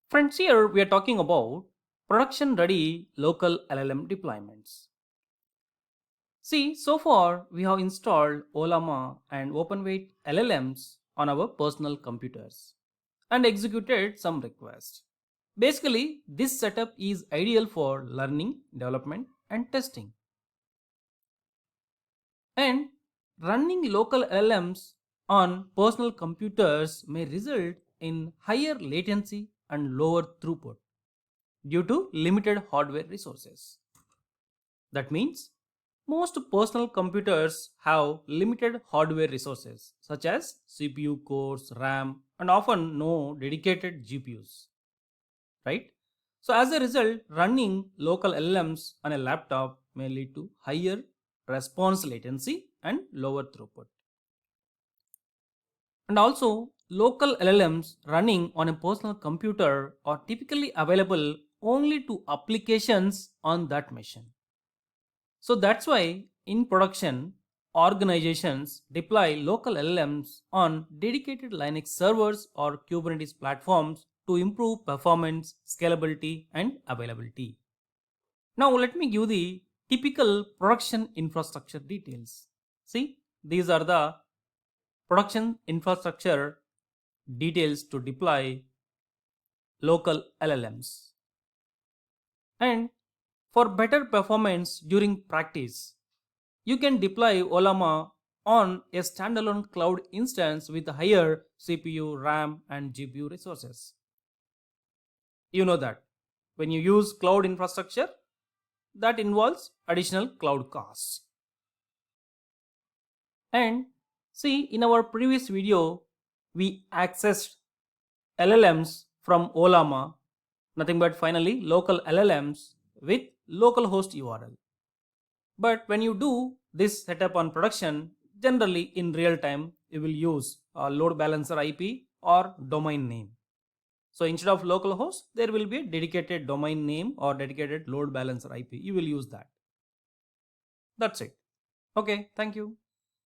Friends, here we are talking about production ready local LLM deployments. See, so far we have installed Ollama and Open-Weight LLMs on our personal computers and executed some requests. Basically, this setup is ideal for learning, development, and testing. And running local LLMs on personal computers may result in higher latency and lower throughput due to limited hardware resources. That means most personal computers have limited hardware resources such as CPU cores, RAM, and often no dedicated GPUs, right? So as a result, running local LLMs on a laptop may lead to higher response latency and lower throughput. And also, local LLMs running on a personal computer are typically available only to applications on that machine. So that's why in production, organizations deploy local LLMs on dedicated Linux servers or Kubernetes platforms to improve performance, scalability, and availability. Now let me give the typical production infrastructure details. See, these are the production infrastructure details to deploy local LLMs. And for better performance during practice, you can deploy Ollama on a standalone cloud instance with higher CPU, RAM, and GPU resources. You know that when you use cloud infrastructure, that involves additional cloud costs. And see, in our previous video, we accessed LLMs from Ollama, nothing but finally local LLMs with localhost URL. But when you do this setup on production, generally in real time, you will use a load balancer IP or domain name. So instead of localhost, there will be a dedicated domain name or dedicated load balancer IP. You will use that. That's it. Okay, thank you.